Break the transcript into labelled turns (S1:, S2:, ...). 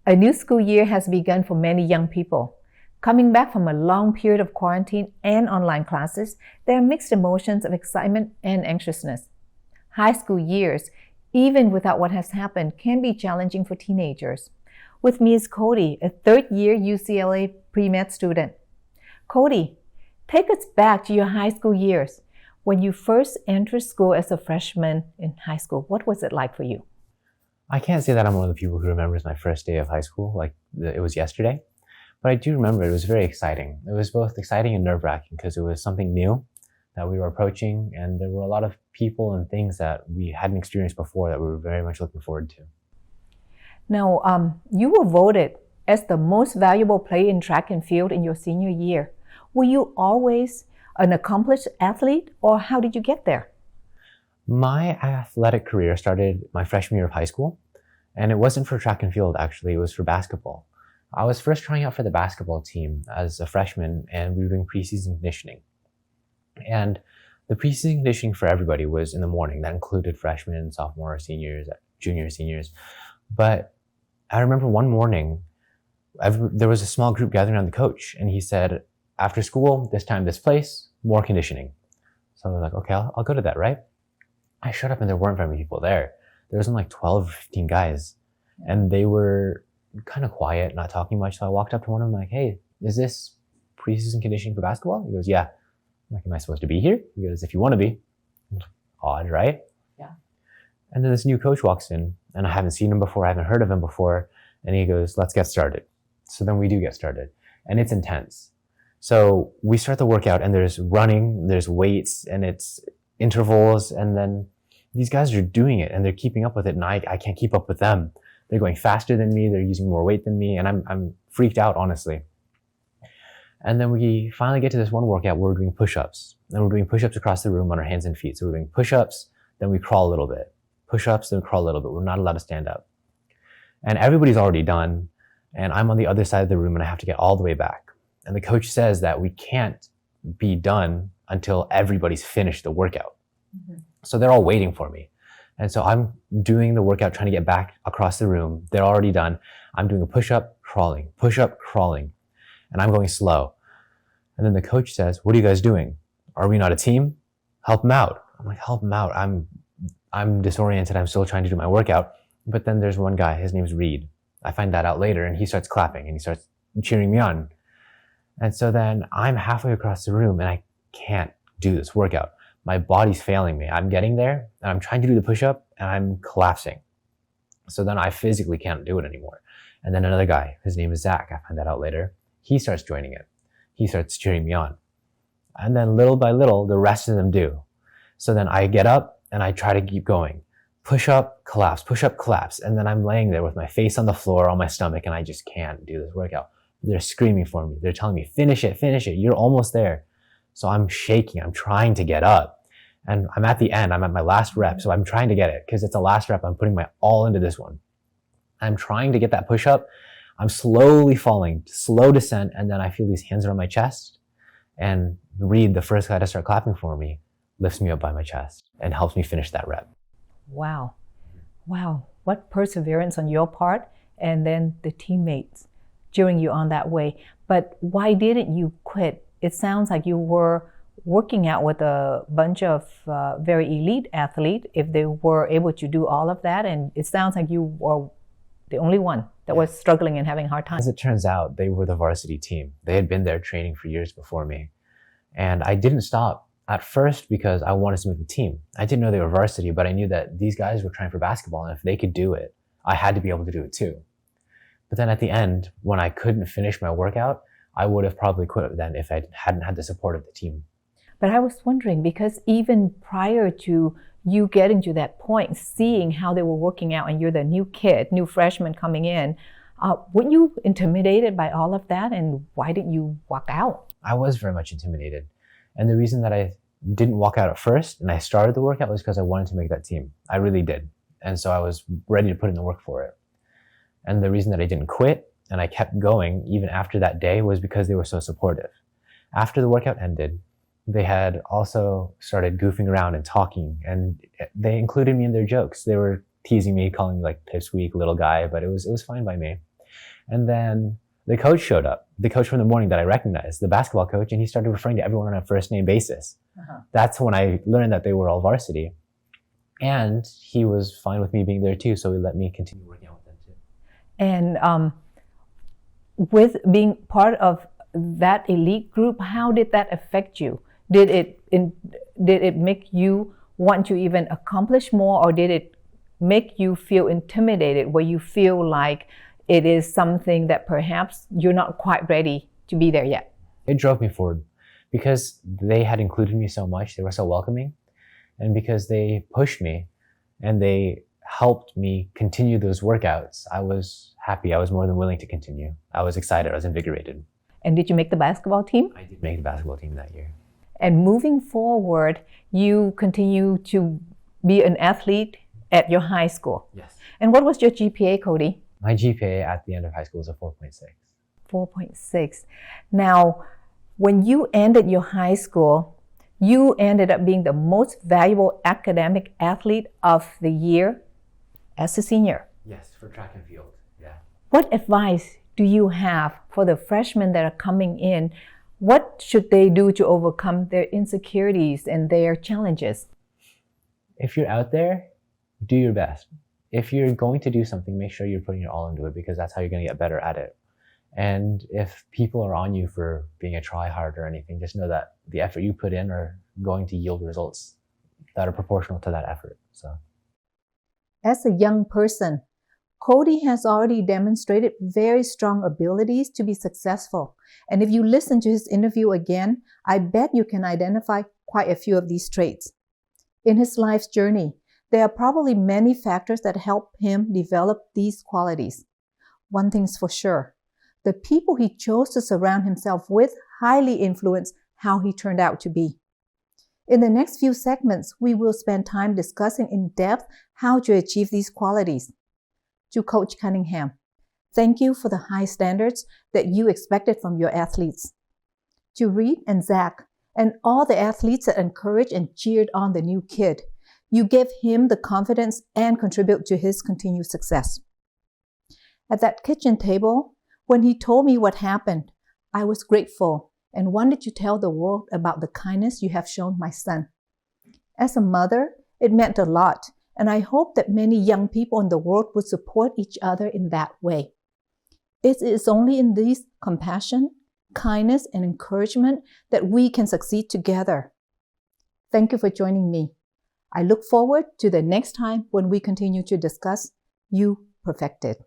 S1: A new school year has begun for many young people. Coming back from a long period of quarantine and online classes, there are mixed emotions of excitement and anxiousness. High school years, even without what has happened, can be challenging for teenagers. With me is Cody, a third-year UCLA pre-med student. Cody, take us back to your high school years. When you first entered school as a freshman in high school, what was it like for you?
S2: I can't say that I'm one of the people who remembers my first day of high school like it was yesterday, but I do remember it was very exciting. It was both exciting and nerve-wracking because it was something new that we were approaching, and there were a lot of people and things that we hadn't experienced before that we were very much looking forward to.
S1: Now, you were voted as the most valuable player in track and field in your senior year. Were you always an accomplished athlete, or how did you get there?
S2: My athletic career started my freshman year of high school, and it wasn't for track and field, actually. It was for basketball. I was first trying out for the basketball team as a freshman, and we were doing preseason conditioning. And the preseason conditioning for everybody was in the morning. That included freshmen, sophomores, seniors, juniors, seniors. But I remember one morning, there was a small group gathering around the coach, and he said, after school, this time, this place, more conditioning. So I was like, okay, I'll go to that, right? I showed up and there weren't very many people there. There was only like 12 or 15 guys, and they were kind of quiet, not talking much. So I walked up to one of them like, hey, is this preseason conditioning for basketball? He goes, yeah. I'm like, am I supposed to be here? He goes, if you want to be. Odd, right?
S1: Yeah.
S2: And then this new coach walks in, and I haven't seen him before. I haven't heard of him before. And he goes, let's get started. So then we do get started, and it's intense. So we start the workout, and there's running, there's weights, and it's intervals, and then these guys are doing it and they're keeping up with it, and I can't keep up with them. They're going faster than me, they're using more weight than me, and I'm freaked out, honestly. And then we finally get to this one workout where we're doing push-ups, and we're doing push-ups across the room on our hands and feet. So we're doing push-ups, then we crawl a little bit, push-ups, then crawl a little bit. We're not allowed to stand up, and everybody's already done, and I'm on the other side of the room, and I have to get all the way back. And the coach says that we can't be done until everybody's finished the workout. Mm-hmm. So they're all waiting for me. And so I'm doing the workout, trying to get back across the room. They're already done. I'm doing a push-up, crawling, and I'm going slow. And then the coach says, what are you guys doing? Are we not a team? Help them out. I'm like, help them out. I'm disoriented. I'm still trying to do my workout. But then there's one guy, his name's Reed. I find that out later, and he starts clapping and he starts cheering me on. And so then I'm halfway across the room and I can't do this workout. My body's failing me. I'm getting there and I'm trying to do the push-up and I'm collapsing. So then I physically can't do it anymore. And then another guy, his name is Zach, I find that out later. He starts joining it. He starts cheering me on. And then little by little, the rest of them do. So then I get up and I try to keep going. Push up, collapse. And then I'm laying there with my face on the floor, on my stomach, and I just can't do this workout. They're screaming for me. They're telling me, finish it. You're almost there. So I'm shaking. I'm trying to get up. And I'm at the end. I'm at my last rep. So I'm trying to get it because it's the last rep. I'm putting my all into this one. I'm trying to get that push up. I'm slowly falling, slow descent. And then I feel these hands around my chest. And Reed, the first guy to start clapping for me, lifts me up by my chest and helps me finish that rep.
S1: Wow. What perseverance on your part, and then the teammates cheering you on that way. But why didn't you quit? It sounds like you were working out with a bunch of very elite athletes if they were able to do all of that. And it sounds like you were the only one that was struggling and having a hard time.
S2: As it turns out, they were the varsity team. They had been there training for years before me. And I didn't stop at first because I wanted to make the team. I didn't know they were varsity, but I knew that these guys were trying for basketball. And if they could do it, I had to be able to do it too. But then at the end, when I couldn't finish my workout, I would have probably quit then if I hadn't had the support of the team.
S1: But I was wondering, because even prior to you getting to that point, seeing how they were working out and you're the new kid, new freshman coming in, weren't you intimidated by all of that? And why didn't you walk out?
S2: I was very much intimidated. And the reason that I didn't walk out at first and I started the workout was because I wanted to make that team. I really did. And so I was ready to put in the work for it. And the reason that I didn't quit and I kept going even after that day was because they were so supportive. After the workout ended, they had also started goofing around and talking, and they included me in their jokes. They were teasing me, calling me like pipsqueak, little guy, but it was fine by me. And then the coach showed up, the coach from the morning that I recognized, the basketball coach, and he started referring to everyone on a first name basis. That's when I learned that they were all varsity. And he was fine with me being there too, so he let me continue working out with them too.
S1: And with being part of that elite group, how did that affect you? Did it make you want to even accomplish more, or did it make you feel intimidated, where you feel like it is something that perhaps you're not quite ready to be there yet?
S2: It drove me forward because they had included me so much. They were so welcoming. And because they pushed me and they helped me continue those workouts, I was happy. I was more than willing to continue. I was excited. I was invigorated.
S1: And did you make the basketball team?
S2: I did make the basketball team that year.
S1: And moving forward, you continue to be an athlete at your high school.
S2: Yes.
S1: And what was your GPA, Cody?
S2: My GPA at the end of high school was a 4.6.
S1: 4.6. Now, when you ended your high school, you ended up being the most valuable academic athlete of the year as a senior.
S2: Yes, for track and field. Yeah.
S1: What advice do you have for the freshmen that are coming in? What should they do to overcome their insecurities and their challenges?
S2: If you're out there, do your best. If you're going to do something, make sure you're putting your all into it, because that's how you're going to get better at it. And if people are on you for being a try-hard or anything, just know that the effort you put in are going to yield results that are proportional to that effort. So,
S1: as a young person, Cody has already demonstrated very strong abilities to be successful. And if you listen to his interview again, I bet you can identify quite a few of these traits. In his life's journey, there are probably many factors that help him develop these qualities. One thing's for sure. The people he chose to surround himself with highly influenced how he turned out to be. In the next few segments, we will spend time discussing in depth how to achieve these qualities. To Coach Cunningham, thank you for the high standards that you expected from your athletes. To Reed and Zach, and all the athletes that encouraged and cheered on the new kid, you gave him the confidence and contribute to his continued success. At that kitchen table, when he told me what happened, I was grateful and wanted to tell the world about the kindness you have shown my son. As a mother, it meant a lot, and I hope that many young people in the world would support each other in that way. It is only in these compassion, kindness, and encouragement that we can succeed together. Thank you for joining me. I look forward to the next time when we continue to discuss You Perfected.